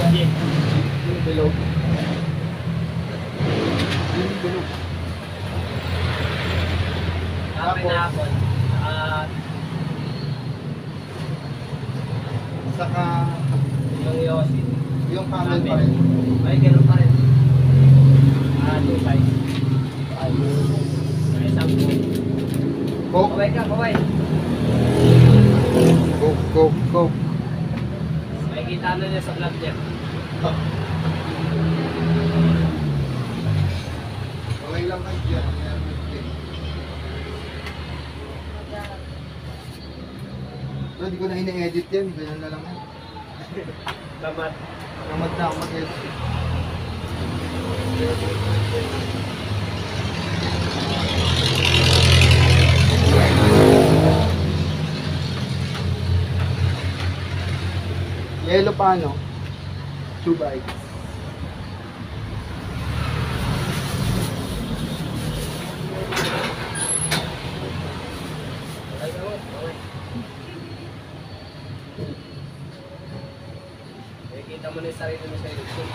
Yung bilog. Yung bilog. Pineapple. Saka Yung yosi. yung camel pa rin. Ay, gano'n pa rin. 2 size. Ay, isang Coke. kaway ka, kaway. Coke, Coke, Coke. Makikita na niya sa vlog niya. Okay lang kayo dyan. Pero di ko na ina-edit yan. Ganyan na lang yan. Tamat. Namad na ako mag-edit. Yellow pa ano? 2 bites. Ay, kaway. Makikita mo na yung sarili mo sa YouTube.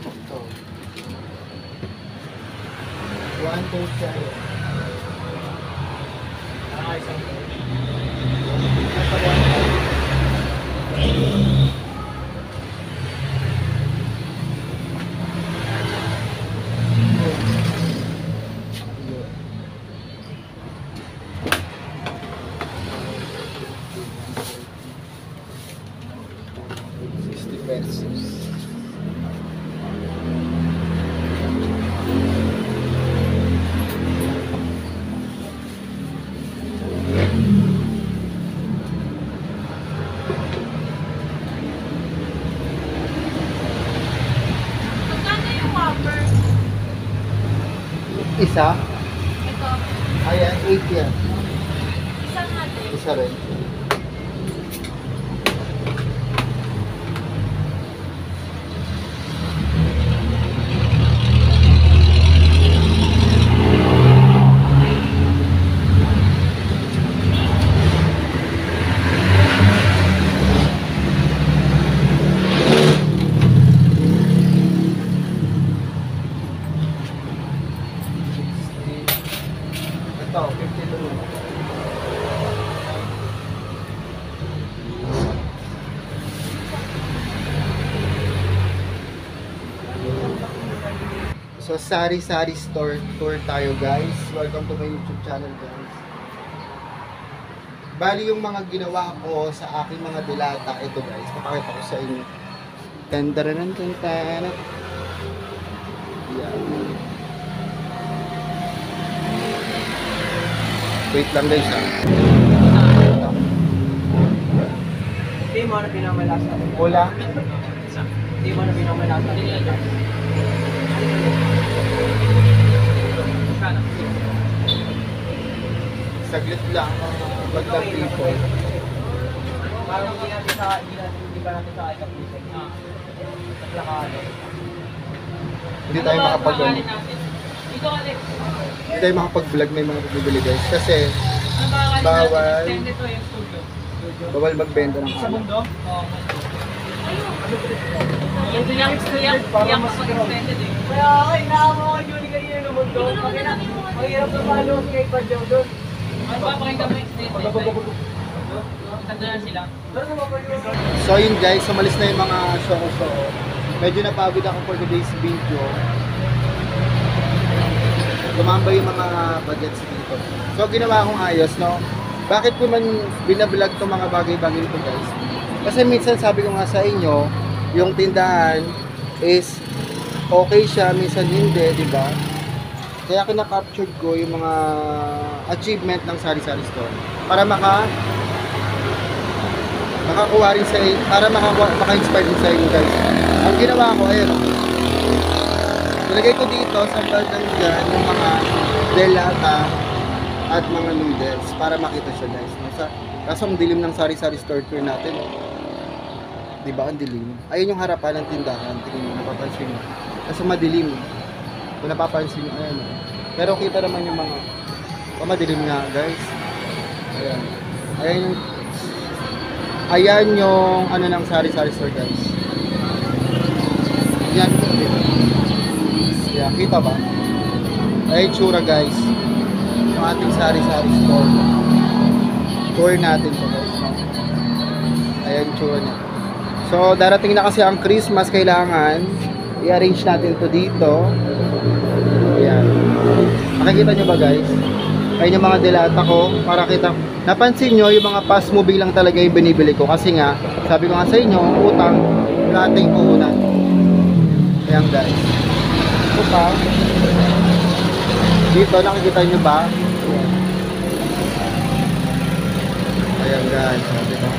Ito. 1 to 7. Isang Pesos. Magkano yung Whopper? Isa? Ito. Ayan, 8 yan. Isa natin. Isa rin. Ito, 52. So, sari-sari store tour tayo guys. Welcome to my YouTube channel guys. Bali yung mga ginawa ko sa aking mga dilata, ito guys, papakita ko sa inyo. Tandaranan, tantanan. Yan. Wait lang guys ha. Hindi mo na pinamalasa. Wala. Hindi mo na pinamalasa. Saglit lang. Magdang people. Parang hindi pa natin sa ikapisig. Naglakado. Hindi tayo makapag Ito, Alex. Hindi tayo makapag-vlog na yung mga bibili guys. Kasi Ang bawal Bawal. natin. Extended to yung studio. bawal magbenta ng Sa alak. mundo? Oo. Yung extended eh. Kaya ako, inaama ko yung kanina ng mundo. Ito naman na lang yung Ang hirap na palo kay Padyaw doon. Ano ba pakinggan mo extended? Tanda na sila. So yun guys, sumalis na yung mga show. Medyo napagod ako for today's video. Tumambay yung mga budgets dito. So ginawa kong ayos, no? Bakit ko man binablog itong mga bagay-bagay nito guys? Kasi minsan sabi ko nga sa inyo, yung tindahan is okay siya, minsan hindi, di ba? Kaya kinaka-capture ko yung mga achievement ng sari-sari store para makakuha rin sa inyo, para maka-inspire din sa inyo guys. Ang ginawa ko, ayun, nilagay ko dito sa bandang dyan yung mga delata at mga noodles para makita siya guys. Kaso ang dilim ng sari-sari store tour natin. Di ba? Ang dilim. Ayun yung harapan ng tindahan. Tingnan mo, napapansin mo. Kasi madilim. Kung napapansin mo, ayan. Oh. Pero kita naman yung mga, madilim nga, guys. Ayan. Ayan yung, ayan yung, ano ng sari-sari store, guys. Yan. Yan, kita ba? Ayan yung tsura, guys. Yung ating sari-sari store. Tour natin to, guys. Ayan yung tsura niya. So, darating na kasi ang Christmas, kailangan i-arrange natin to dito. Ayan. Nakikita nyo ba, guys? Ayun yung mga delata ko para kita. Napansin nyo, yung mga fast moving lang talaga yung binibili ko. Kasi nga, sabi ko nga sa inyo, utang, wala ating puhunan. Ayan, guys. Ito pa. Dito, nakikita nyo ba? Ayan, guys. Diba?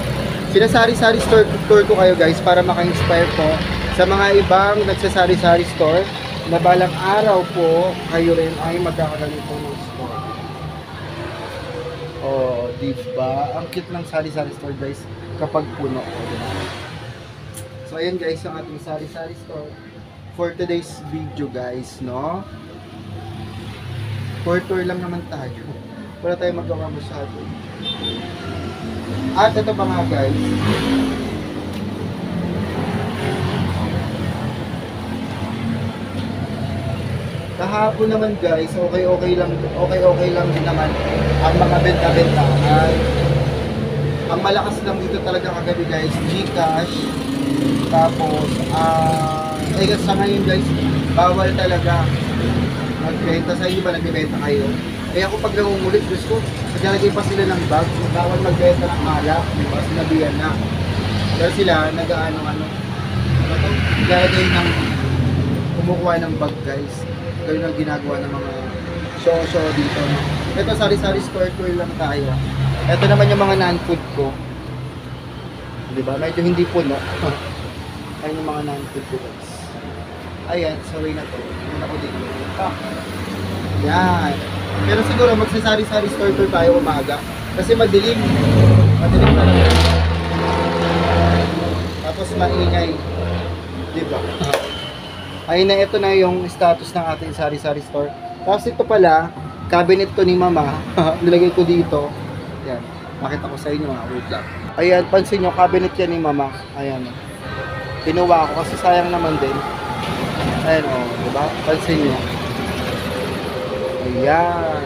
Sinasari-sari store tour ko kayo, guys, para maka-inspire po sa mga ibang nagsasari-sari store na balang araw po kayo rin ay magkakaganito ng store. Oh, diba? Ang cute ng sari-sari store, guys, kapag puno. Diba? So, ayan, guys, ang ating sari-sari store for today's video, guys, no? For tour lang naman tayo. Wala tayo magawa masyado. At ito pa nga, guys. Kahapon naman, guys, okay lang din naman ang mga benta-bentahan. Ang malakas lang dito talaga kagabi, guys, GCash. Tapos sa ngayon, guys, bawal talaga magbenta. Sa inyo ba nagbebenta kayo? Kaya ako pag nangungulit, Diyos ko, naglalagay pa sila ng bag, bawal magbenta ng alak, diba? Sinabihan na. Pero sila, naglalagay ng, kumukuha ng bag, guys. Gano'n ang ginagawa ng mga show dito. No? Ito, sari-sari store tour lang tayo. Ito naman yung mga non-food ko. Diba? Medyo hindi puno. Ayan yung mga non-food ko, guys. Ayan, sorry na to. Ayan ako dito. Yan. Pero siguro magsasari-sari store tour tayo umaga. Kasi madilim. Madilim talaga. Tapos maingay. Diba? Ayun na, ito na yung status ng ating sari-sari store. Tapos ito pala, cabinet to ni Mama. Nilagay ko dito. Yan. Makita ko sa inyo mga wait lang. Ayan, pansin nyo, cabinet yan ni Mama. Ayan. Kinuha ko kasi sayang naman din. Ayan o, diba? Pansin nyo. Ayan.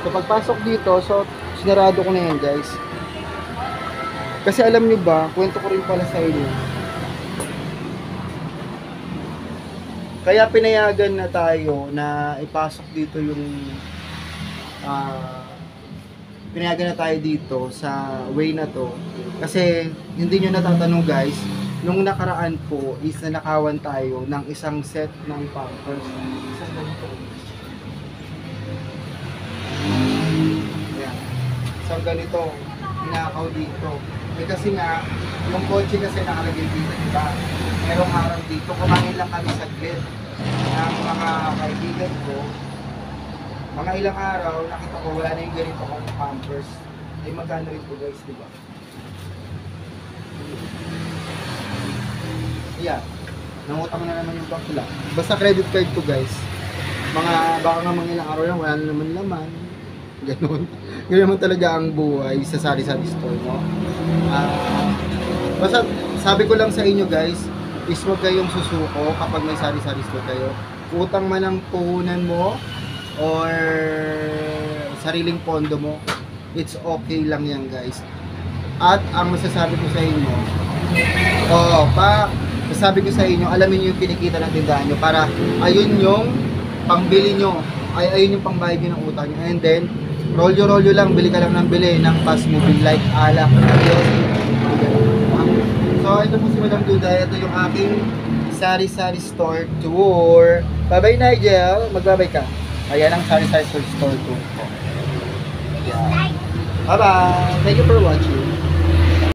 So pagpasok dito, so sinarado ko na yan, guys. Kasi alam nyo ba, kwento ko rin pala sa inyo. Kaya pinayagan na tayo na ipasok dito yung pinayagan na tayo dito sa way na to. Kasi hindi nyo natatanong, guys, nung nakaraan po is nanakawan tayo ng isang set ng pampers. Isang ganito. Ayan. Isang ganito, hinakaw dito. Eh kasi nga, yung kotse kasi nakalagay dito, diba? Merong araw dito, kumain lang kami saglit ng mga kaibigan ko. Mga ilang araw, nakita ko wala na yung ganito kong pampers. Ay magkano ito, guys, diba? Yeah, nangutang na naman yung bakla. Basta credit card ko, guys. Baka nga mga ilang araw lang, wala na naman laman. Ganun. Ganun naman talaga ang buhay sa sari-sari store, no? Basta sabi ko lang sa inyo, guys, is huwag kayong susuko kapag may sari-sari store kayo. Utang man ang puhunan mo or sariling pondo mo, it's okay lang yan, guys. At ang masasabi ko sa inyo, masasabi ko sa inyo, alamin nyo yung kinikita ng tindahan nyo para ayun yung pangbili nyo, ayun yung pangbayad nyo ng utang nyo. And then, rolyo lang, bili ka lang ng bili ng fast moving like alak. So, ito po si Madam Duda. Ito yung aking sari-sari store tour. Bye-bye, Nigel. Magbabay ka. Ayan ang sari-sari store tour ko. Yeah. Bye-bye. Thank you for watching.